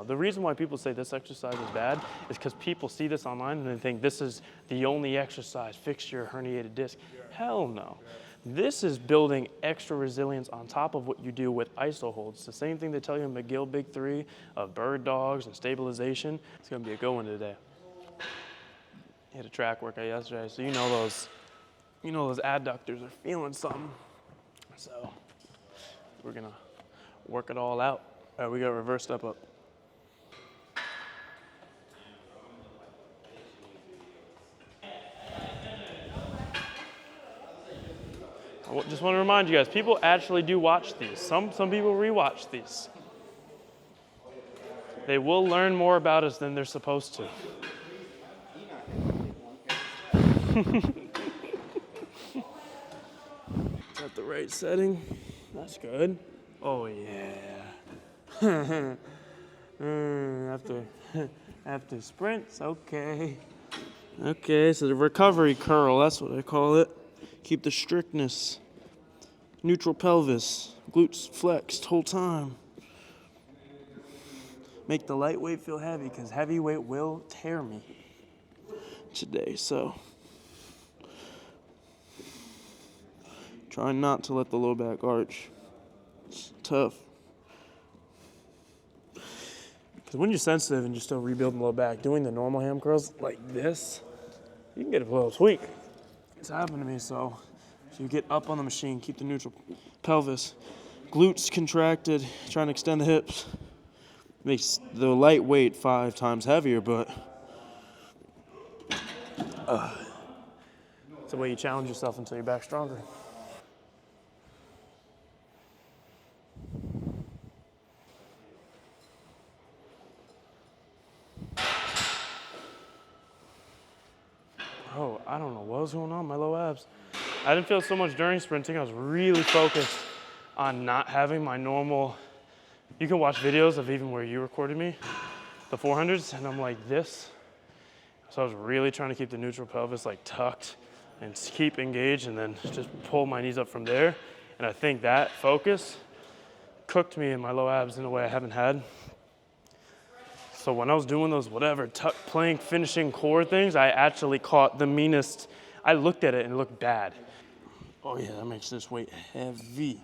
no. The reason why people say this exercise is bad is because people see this online and they think this is the only exercise, fix your herniated disc. Hell no. This is building extra resilience on top of what you do with iso holds. It's the same thing they tell you in McGill Big 3 of bird dogs and stabilization. It's gonna be a good one today. Hit a track workout yesterday, so you know those adductors are feeling something. So we're gonna work it all out. All right, we got reverse step up. I just want to remind you guys, people actually do watch these. Some people rewatch these. They will learn more about us than they're supposed to. Is that the right setting? That's good. Oh yeah. After sprints, okay. Okay, so the recovery curl, that's what I call it. Keep the strictness. Neutral pelvis, glutes flexed whole time. Make the lightweight feel heavy, because heavyweight will tear me today, so. Try not to let the low back arch. It's tough. Because when you're sensitive and you're still rebuilding low back, doing the normal ham curls like this, you can get a little tweak. It's happened to me, so you get up on the machine, keep the neutral pelvis, glutes contracted, trying to extend the hips. Makes the light weight 5 times heavier, but it's the way you challenge yourself until you're back stronger. Oh, I don't know what was going on, my low abs. I didn't feel so much during sprinting. I was really focused on not having my normal. You can watch videos of even where you recorded me, the 400s, and I'm like this. So I was really trying to keep the neutral pelvis like tucked and keep engaged and then just pull my knees up from there. And I think that focus cooked me in my low abs in a way I haven't had. So when I was doing those whatever tuck, plank, finishing core things, I actually caught the meanest. I looked at it and it looked bad. Oh yeah, that makes this weight heavy.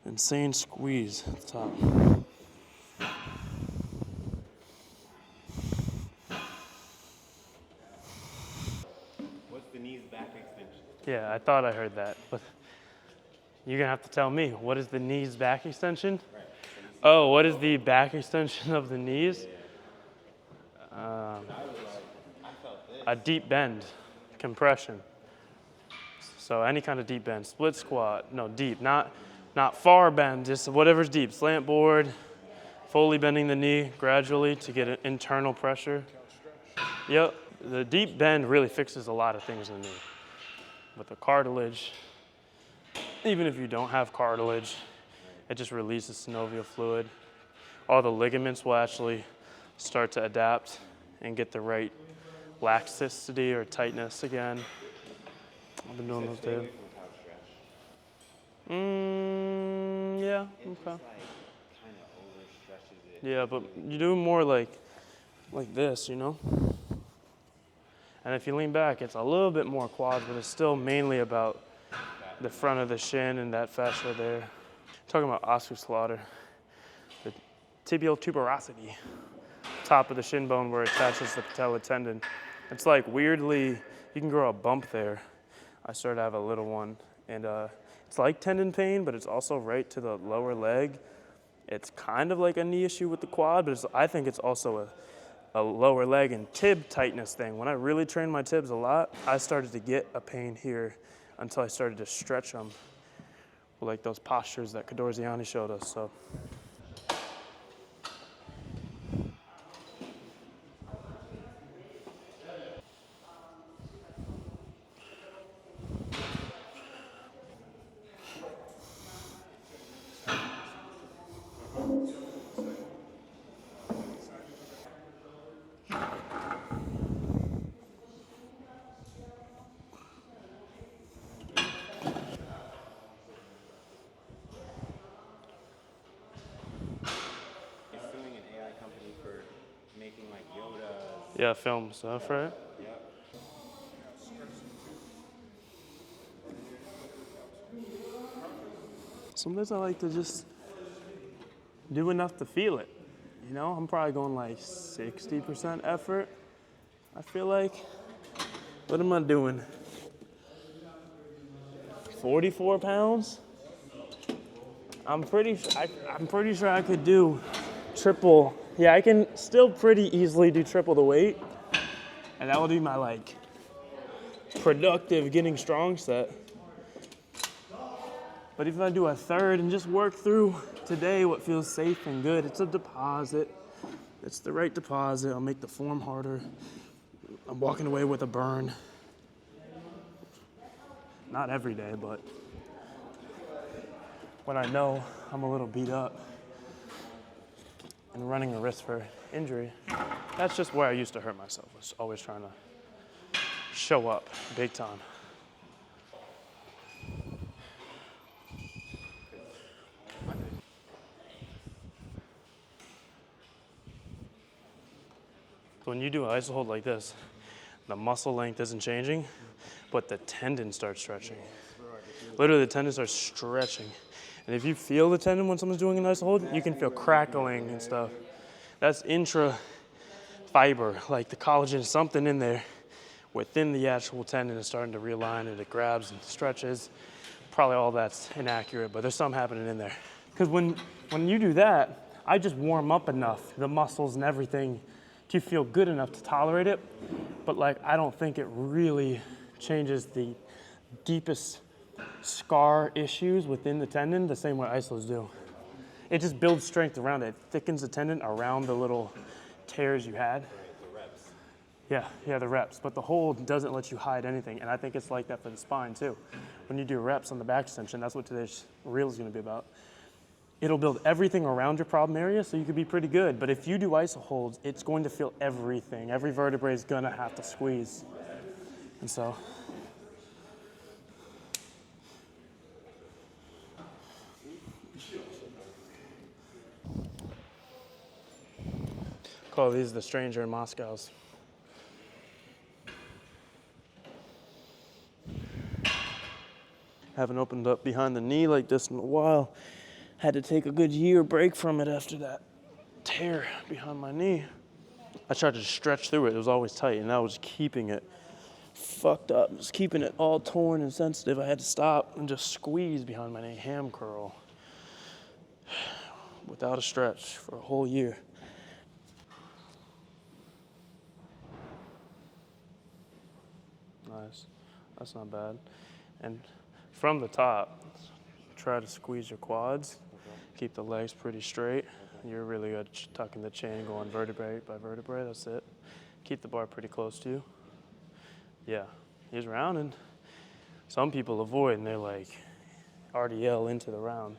Insane squeeze at the top. What's the knees back extension? Yeah, I thought I heard that, but you're gonna have to tell me, what is the knees back extension? Right. Oh, what is the back extension of the knees? A deep bend, compression. So any kind of deep bend, split squat, no deep, not far bend, just whatever's deep. Slant board, fully bending the knee gradually to get an internal pressure. Yep, the deep bend really fixes a lot of things in the knee. With the cartilage, even if you don't have cartilage, it just releases synovial fluid. All the ligaments will actually start to adapt and get the right laxity or tightness again. I've been doing those days. Yeah, okay. Yeah, but you do more like this, you know? And if you lean back, it's a little bit more quads, but it's still mainly about the front of the shin and that fascia there. Talking about osteoslaughter, the tibial tuberosity, top of the shin bone where it attaches the patella tendon. It's like weirdly, you can grow a bump there. I started to have a little one, and it's like tendon pain, but it's also right to the lower leg. It's kind of like a knee issue with the quad, but I think it's also a lower leg and tib tightness thing. When I really trained my tibs a lot, I started to get a pain here until I started to stretch them, like those postures that Cadorziani showed us. So. Yeah, film stuff, right? Sometimes I like to just do enough to feel it. You know, I'm probably going like 60% effort. I feel like, what am I doing? 44 pounds? I'm pretty sure I could do triple. Yeah, I can still pretty easily do triple the weight. And that would be my like productive getting strong set. But if I do a third and just work through today what feels safe and good, it's a deposit. It's the right deposit. I'll make the form harder. I'm walking away with a burn. Not every day, but when I know I'm a little beat up and running a risk for injury, that's just where I used to hurt myself. I was always trying to show up big time. When you do an iso hold like this, the muscle length isn't changing, but the tendon starts stretching. Literally, the tendon starts stretching. And if you feel the tendon when someone's doing an iso hold, you can feel crackling and stuff. That's intra fiber, like the collagen, something in there within the actual tendon is starting to realign and it grabs and stretches. Probably all that's inaccurate, but there's something happening in there. Because when you do that, I just warm up enough, the muscles and everything, to feel good enough to tolerate it. But like, I don't think it really changes the deepest scar issues within the tendon the same way isos do. It just builds strength around it. It thickens the tendon around the little tears you had. The reps. Yeah, the reps. But the hold doesn't let you hide anything. And I think it's like that for the spine too. When you do reps on the back extension, that's what today's reel is gonna be about. It'll build everything around your problem area so you could be pretty good. But if you do iso holds, it's going to feel everything. Every vertebrae is gonna have to squeeze. And so, call these the stranger in Moscow's. Haven't opened up behind the knee like this in a while. Had to take a good year break from it after that tear behind my knee. I tried to stretch through it. It was always tight, and I was keeping it fucked up. Just keeping it all torn and sensitive. I had to stop and just squeeze behind my knee, ham curl, without a stretch for a whole year. Nice. That's not bad. And from the top, try to squeeze your quads. Keep the legs pretty straight. You're really good tucking the chain, going vertebrae by vertebrae. That's it. Keep the bar pretty close to you. Yeah, he's rounding. Some people avoid and they're like RDL into the round.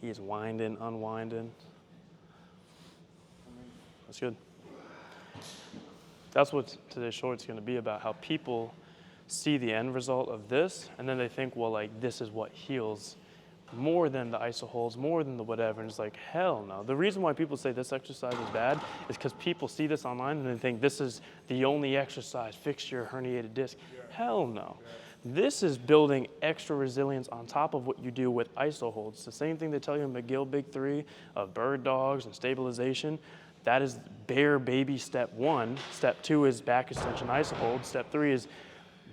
He's winding, unwinding. That's good. That's what today's short's gonna be about, how people see the end result of this and then they think, well, like this is what heals more than the iso holds, more than the whatever, and it's like, hell no. The reason why people say this exercise is bad is because people see this online and they think this is the only exercise, fix your herniated disc. Hell no. This is building extra resilience on top of what you do with iso holds. The same thing they tell you in McGill Big 3 of bird dogs and stabilization. That is bare baby step 1. Step 2 is back extension iso hold. Step 3 is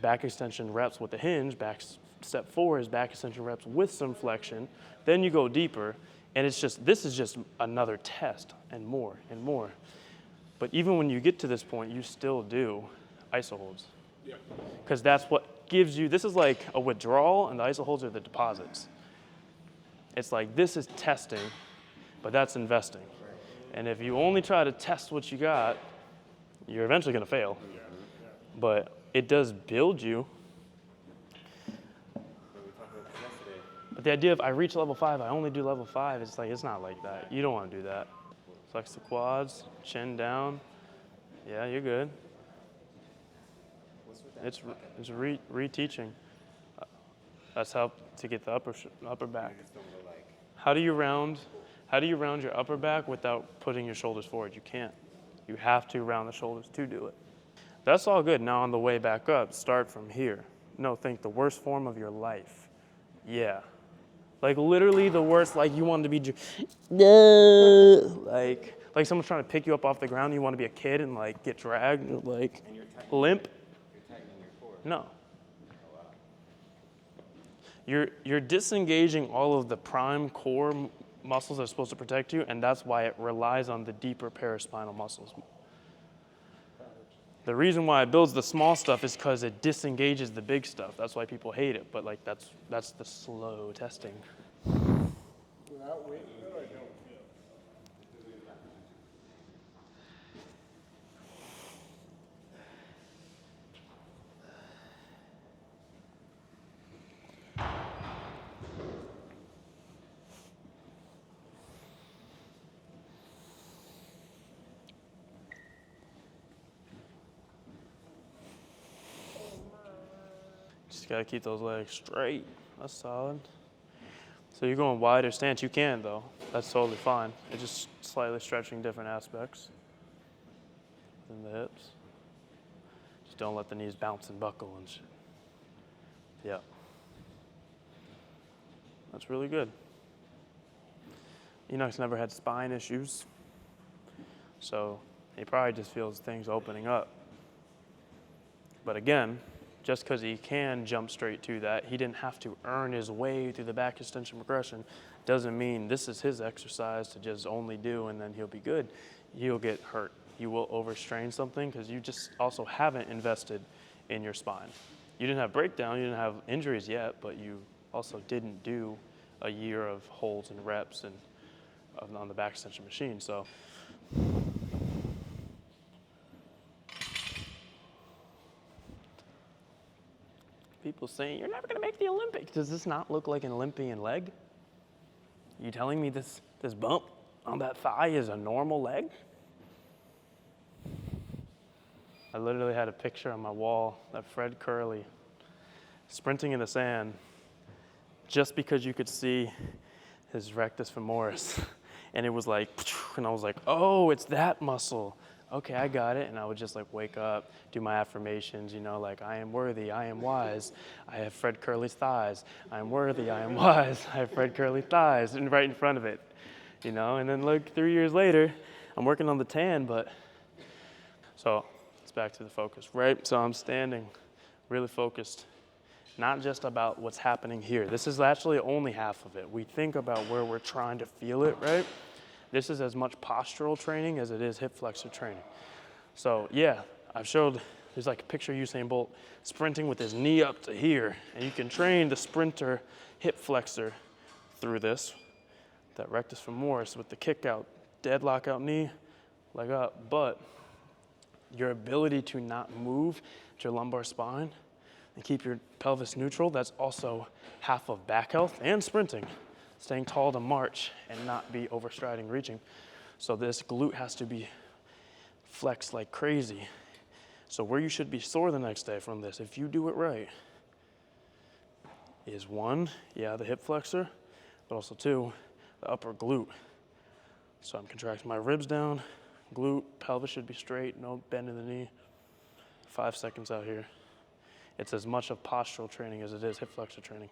back extension reps with the hinge. Step 4 is back extension reps with some flexion. Then you go deeper, and it's just, this is just another test and more and more. But even when you get to this point, you still do iso holds. Yeah. Because that's what gives you, this is like a withdrawal, and the iso holds are the deposits. It's like, this is testing, but that's investing. And if you only try to test what you got, you're eventually gonna fail. But it does build you. But the idea of I reach level 5, I only do level 5, it's like, it's not like that. You don't want to do that. Flex the quads, chin down. Yeah, you're good. It's reteaching. That's how to get the upper back. How do you round your upper back without putting your shoulders forward? You can't. You have to round the shoulders to do it. That's all good. Now on the way back up, start from here. No, think the worst form of your life. Yeah. Like literally the worst, like you want to be, like someone's trying to pick you up off the ground, you want to be a kid and like get dragged, like limp. You're tightening your core. No. You're disengaging all of the prime core muscles that are supposed to protect you, and that's why it relies on the deeper paraspinal muscles. The reason why it builds the small stuff is because it disengages the big stuff. That's why people hate it, but like that's the slow testing. Without weight, though, I don't feel. Just gotta keep those legs straight. That's solid. So you're going wider stance, you can though. That's totally fine. It's just slightly stretching different aspects within the hips. Just don't let the knees bounce and buckle and shit. Yep. That's really good. Enoch's never had spine issues, so he probably just feels things opening up. But again, just because he can jump straight to that, he didn't have to earn his way through the back extension progression. Doesn't mean this is his exercise to just only do and then he'll be good. He'll get hurt. You will overstrain something because you just also haven't invested in your spine. You didn't have breakdown, you didn't have injuries yet, but you also didn't do a year of holds and reps and on the back extension machine. So people saying, you're never going to make the Olympics. Does this not look like an Olympian leg? You telling me this bump on that thigh is a normal leg? I literally had a picture on my wall of Fred Curley sprinting in the sand just because you could see his rectus femoris. And it was like, and I was like, oh, it's that muscle. Okay, I got it. And I would just like wake up, do my affirmations, you know, like I am worthy, I am wise, I have Fred Curley's thighs. I am worthy, I am wise, I have Fred Curley's thighs, and right in front of it, you know. And then look, 3 years later, I'm working on the tan, but so it's back to the focus, right? So I'm standing, really focused, not just about what's happening here. This is actually only half of it. We think about where we're trying to feel it, right? This is as much postural training as it is hip flexor training. So yeah, I've showed, there's like a picture of Usain Bolt sprinting with his knee up to here, and you can train the sprinter hip flexor through this, that rectus femoris with the kick out, dead lockout knee, leg up, but your ability to not move your lumbar spine and keep your pelvis neutral, that's also half of back health and sprinting. Staying tall to march and not be overstriding, reaching. So this glute has to be flexed like crazy. So where you should be sore the next day from this, if you do it right, is one, yeah, the hip flexor, but also two, the upper glute. So I'm contracting my ribs down, glute, pelvis should be straight, no bend in the knee. 5 seconds out here. It's as much of postural training as it is hip flexor training.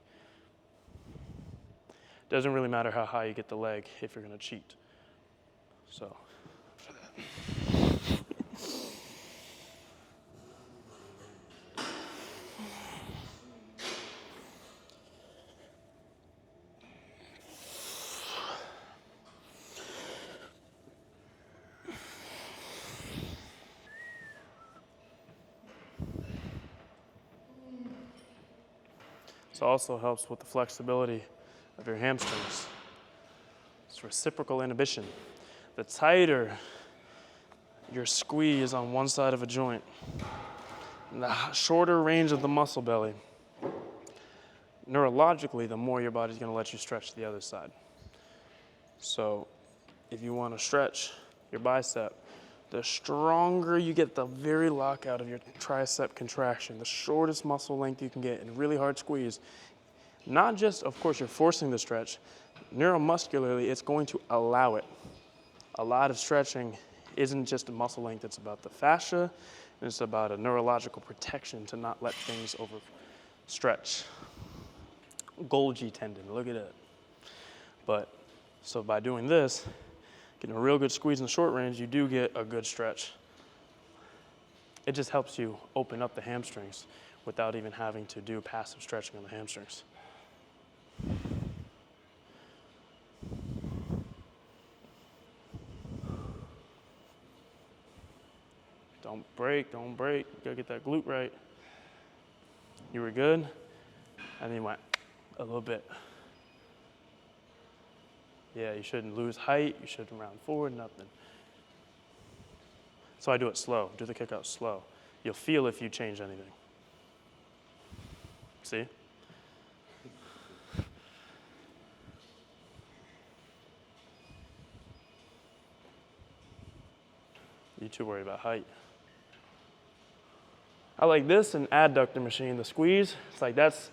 Doesn't really matter how high you get the leg if you're going to cheat. So, for that. This also helps with the flexibility of your hamstrings. It's reciprocal inhibition. The tighter your squeeze on one side of a joint, and the shorter range of the muscle belly, neurologically, the more your body's going to let you stretch the other side. So if you want to stretch your bicep, the stronger you get the very lockout of your tricep contraction, the shortest muscle length you can get in a really hard squeeze, not just, of course, you're forcing the stretch, neuromuscularly, it's going to allow it. A lot of stretching isn't just a muscle length, it's about the fascia, and it's about a neurological protection to not let things overstretch. Golgi tendon, look at it. But, so by doing this, getting a real good squeeze in the short range, you do get a good stretch. It just helps you open up the hamstrings without even having to do passive stretching on the hamstrings. Don't break, don't break. You gotta get that glute right. You were good, and then you went a little bit. Yeah, you shouldn't lose height, you shouldn't round forward, nothing. So I do it slow, do the kick out slow. You'll feel if you change anything. See? You too worried about height. I like this and adductor machine, the squeeze. It's like that's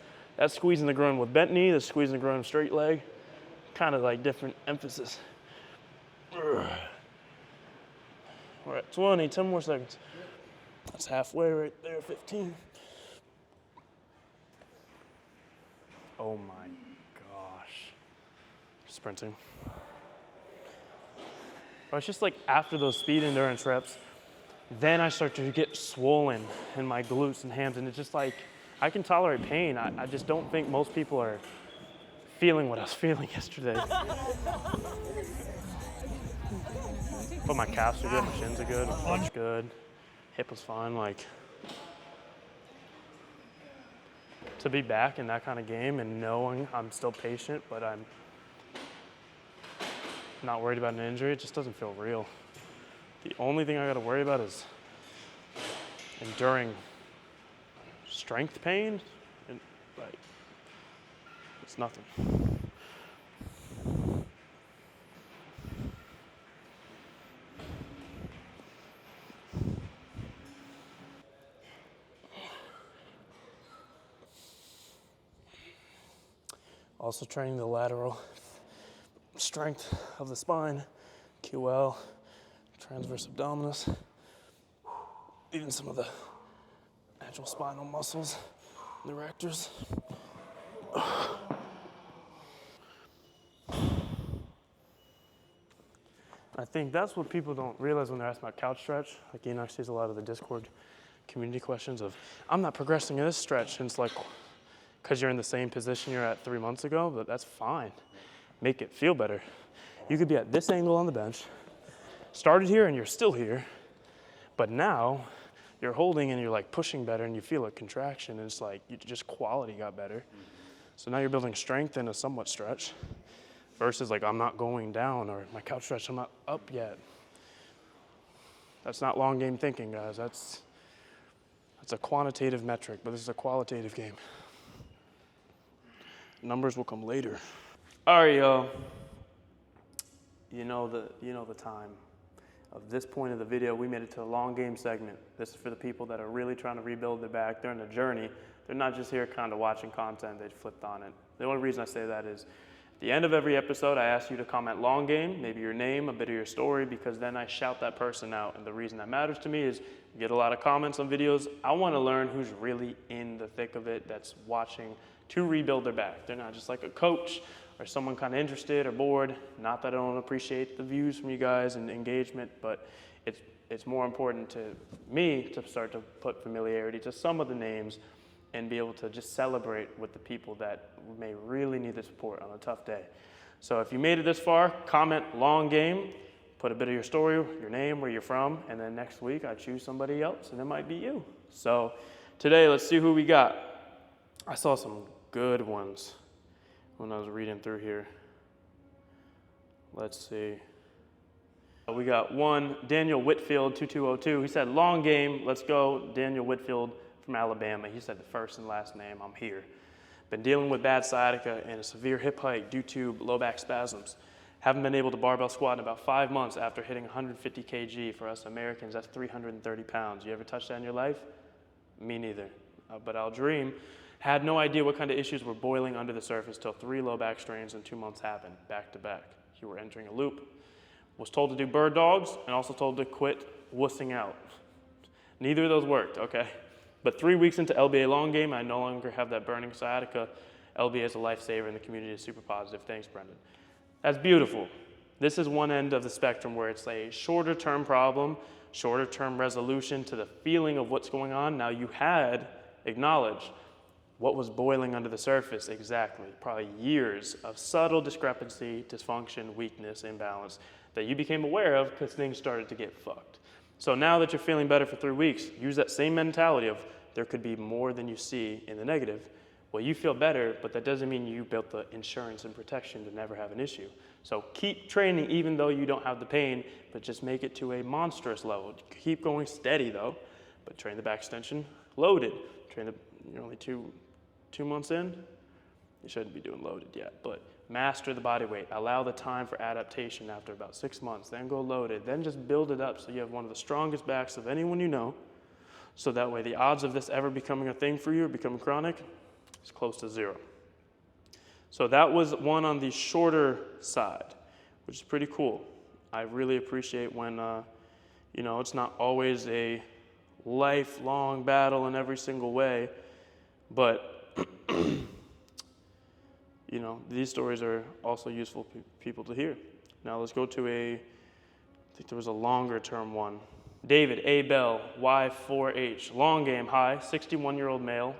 squeezing the groin with bent knee, that's squeezing the groin with straight leg. Kind of like different emphasis. We're at 20, 10 more seconds. That's halfway right there, 15. Oh my gosh. Sprinting. But it's just like after those speed endurance reps, then I start to get swollen in my glutes and hams, and it's just like, I can tolerate pain. I just don't think most people are feeling what I was feeling yesterday. But my calves are good, my shins are good, my foot's good, hip was fine. Like, to be back in that kind of game and knowing I'm still patient, but I'm not worried about an injury, it just doesn't feel real. The only thing I gotta worry about is enduring strength pain, and like, it's nothing. Also training the lateral strength of the spine, QL, transverse abdominis, even some of the actual spinal muscles, the rectors. I think that's what people don't realize when they're asking about couch stretch. Like Enoch sees a lot of the Discord community questions of, I'm not progressing in this stretch, and it's like, because you're in the same position you're at 3 months ago, but that's fine. Make it feel better. You could be at this angle on the bench, started here and you're still here, but now you're holding and you're like pushing better and you feel a contraction, and it's like, just quality got better. So now you're building strength in a somewhat stretch versus like, I'm not going down, or my couch stretch, I'm not up yet. That's not long game thinking, guys. That's a quantitative metric, but this is a qualitative game. Numbers will come later. All right, y'all. You know the time of this point of the video. We made it to the long game segment. This is for the people that are really trying to rebuild their back. They're in a journey. They're not just here kind of watching content. They flipped on it. The only reason I say that is at the end of every episode, I ask you to comment long game, maybe your name, a bit of your story, because then I shout that person out. And the reason that matters to me is you get a lot of comments on videos. I want to learn who's really in the thick of it, that's watching to rebuild their back. They're not just like a coach or someone kind of interested or bored. Not that I don't appreciate the views from you guys and engagement, but it's more important to me to start to put familiarity to some of the names and be able to just celebrate with the people that may really need the support on a tough day. So if you made it this far, comment long game, put a bit of your story, your name, where you're from, and then next week I choose somebody else and it might be you. So today, let's see who we got. I saw some good ones when I was reading through here. Let's see. We got one, Daniel Whitfield, 2202. He said, long game, let's go. Daniel Whitfield from Alabama. He said the first and last name, I'm here. Been dealing with bad sciatica and a severe hip hike due to low back spasms. Haven't been able to barbell squat in about 5 months after hitting 150 kg. For us Americans, that's 330 pounds. You ever touched that in your life? Me neither, but I'll dream. Had no idea what kind of issues were boiling under the surface till 3 low back strains in 2 months happened, back to back. You were entering a loop. Was told to do bird dogs and also told to quit wussing out. Neither of those worked, okay? But 3 weeks into LBA long game, I no longer have that burning sciatica. LBA is a lifesaver and the community is super positive. Thanks, Brendan. That's beautiful. This is one end of the spectrum where it's a shorter term problem, shorter term resolution to the feeling of what's going on. Now you had acknowledged what was boiling under the surface exactly, probably years of subtle discrepancy, dysfunction, weakness, imbalance that you became aware of because things started to get fucked. So now that you're feeling better for 3 weeks, use that same mentality of there could be more than you see in the negative. Well, you feel better, but that doesn't mean you built the insurance and protection to never have an issue. So keep training even though you don't have the pain, but just make it to a monstrous level. Keep going steady though, but train the back extension loaded. You're only two months in, you shouldn't be doing loaded yet, but master the body weight. Allow the time for adaptation after about 6 months, then go loaded, then just build it up so you have one of the strongest backs of anyone you know. So that way the odds of this ever becoming a thing for you or becoming chronic is close to 0. So that was one on the shorter side, which is pretty cool. I really appreciate when, it's not always a lifelong battle in every single way, but these stories are also useful for people to hear. Now let's go to I think there was a longer term one. David A. Bell, Y4H, long game, high, 61-year-old male,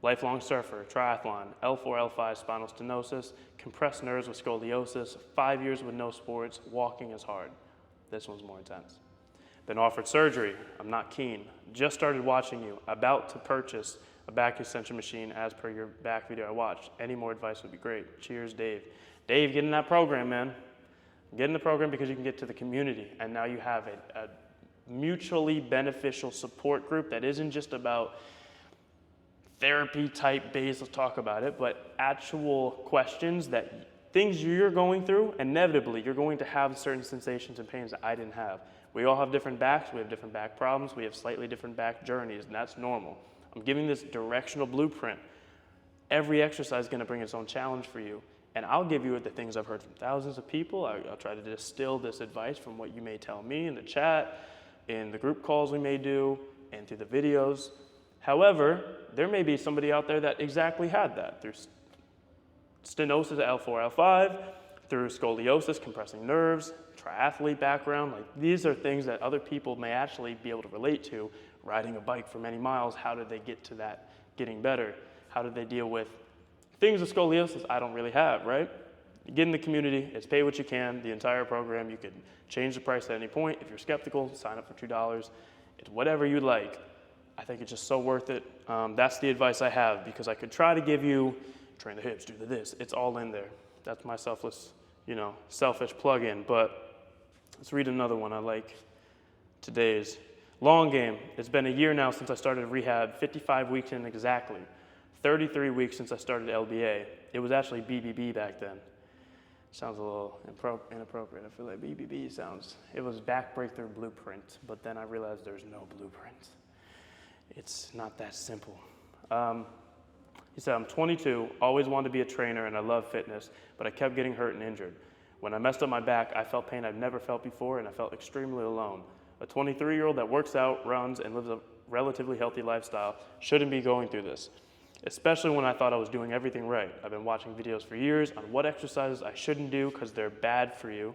lifelong surfer, triathlon, L4, L5 spinal stenosis, compressed nerves with scoliosis, 5 years with no sports, walking is hard. This one's more intense. Been offered surgery, I'm not keen. Just started watching you, about to purchase a back extension machine as per your back video I watched. Any more advice would be great. Cheers, Dave. Dave, get in that program, man. Get in the program because you can get to the community, and now you have a mutually beneficial support group that isn't just about therapy type based, let's talk about it, but actual questions that things you're going through, inevitably you're going to have certain sensations and pains that I didn't have. We all have different backs, we have different back problems, we have slightly different back journeys, and that's normal. I'm giving this directional blueprint. Every exercise is going to bring its own challenge for you. And I'll give you the things I've heard from thousands of people. I'll try to distill this advice from what you may tell me in the chat, in the group calls we may do, and through the videos. However, there may be somebody out there that exactly had that through stenosis at L4, L5, through scoliosis, compressing nerves, triathlete background. Like, these are things that other people may actually be able to relate to. Riding a bike for many miles, how did they get to that getting better? How did they deal with things of scoliosis I don't really have, right? Get in the community, it's pay what you can, the entire program. You can change the price at any point. If you're skeptical, sign up for $2. It's whatever you'd like. I think it's just so worth it. That's the advice I have, because I could try to give you, train the hips, do the this. It's all in there. That's my selfish plug-in. But let's read another one. I like today's. Long game. It's been a year now since I started rehab, 55 weeks in exactly. 33 weeks since I started LBA. It was actually BBB back then. Sounds a little inappropriate. I feel like BBB it was back breakthrough blueprint, but then I realized there's no blueprint. It's not that simple. He said, I'm 22, always wanted to be a trainer, and I love fitness, but I kept getting hurt and injured. When I messed up my back, I felt pain I've never felt before, and I felt extremely alone. A 23-year-old that works out, runs, and lives a relatively healthy lifestyle shouldn't be going through this, especially when I thought I was doing everything right. I've been watching videos for years on what exercises I shouldn't do because they're bad for you.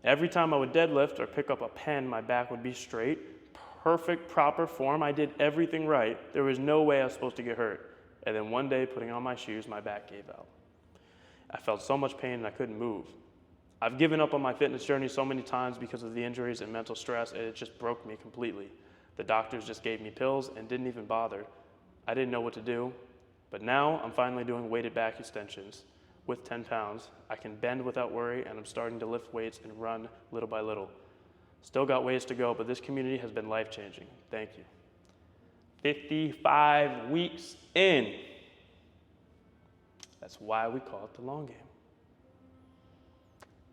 Every time I would deadlift or pick up a pen, my back would be straight, perfect, proper form. I did everything right. There was no way I was supposed to get hurt. And then one day, putting on my shoes, my back gave out. I felt so much pain and I couldn't move. I've given up on my fitness journey so many times because of the injuries and mental stress, and it just broke me completely. The doctors just gave me pills and didn't even bother. I didn't know what to do, but now I'm finally doing weighted back extensions with 10 pounds. I can bend without worry, and I'm starting to lift weights and run little by little. Still got ways to go, but this community has been life-changing. Thank you. 55 weeks in. That's why we call it the long game.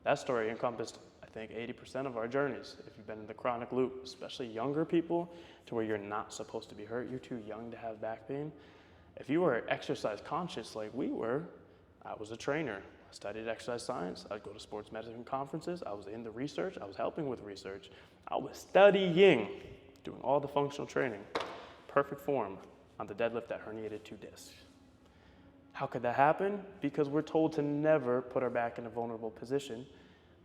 That story encompassed, I think, 80% of our journeys. If you've been in the chronic loop, especially younger people, to where you're not supposed to be hurt, you're too young to have back pain. If you were exercise conscious like we were, I was a trainer, studied exercise science. I'd go to sports medicine conferences. I was in the research. I was helping with research. I was studying, doing all the functional training. Perfect form on the deadlift that herniated 2 discs. How could that happen? Because we're told to never put our back in a vulnerable position.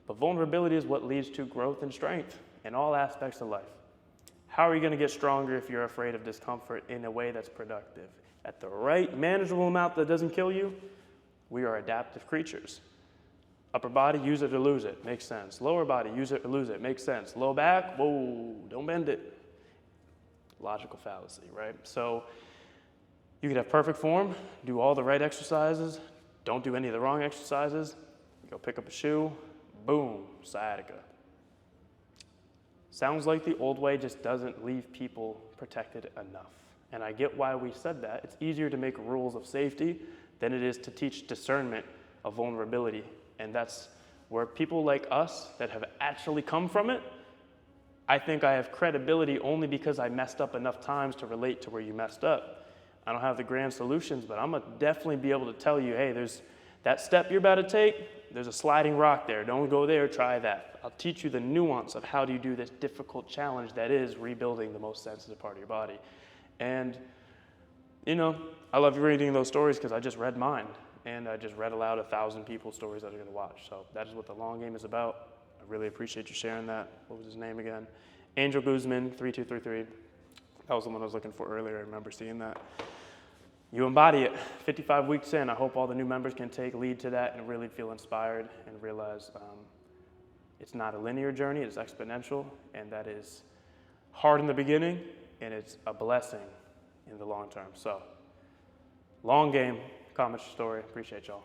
But vulnerability is what leads to growth and strength in all aspects of life. How are you going to get stronger if you're afraid of discomfort in a way that's productive? At the right manageable amount that doesn't kill you, we are adaptive creatures. Upper body, use it or lose it, makes sense. Lower body, use it or lose it, makes sense. Low back, whoa, don't bend it. Logical fallacy, right? So you could have perfect form, do all the right exercises, don't do any of the wrong exercises, go pick up a shoe, boom, sciatica. Sounds like the old way just doesn't leave people protected enough. And I get why we said that. It's easier to make rules of safety than it is to teach discernment of vulnerability. And that's where people like us that have actually come from it, I think I have credibility only because I messed up enough times to relate to where you messed up. I don't have the grand solutions, but I'm gonna definitely be able to tell you, hey, there's that step you're about to take, there's a sliding rock there. Don't go there, try that. I'll teach you the nuance of how do you do this difficult challenge that is rebuilding the most sensitive part of your body. And, you know, I love reading those stories because I just read mine. And I just read aloud 1,000 people's stories that are going to watch. So that is what the long game is about. I really appreciate you sharing that. What was his name again? Angel Guzman, 3233. That was the one I was looking for earlier. I remember seeing that. You embody it. 55 weeks in, I hope all the new members can take lead to that and really feel inspired and realize it's not a linear journey, it's exponential, and that is hard in the beginning, and it's a blessing in the long term. So, long game, comment your story. Appreciate y'all.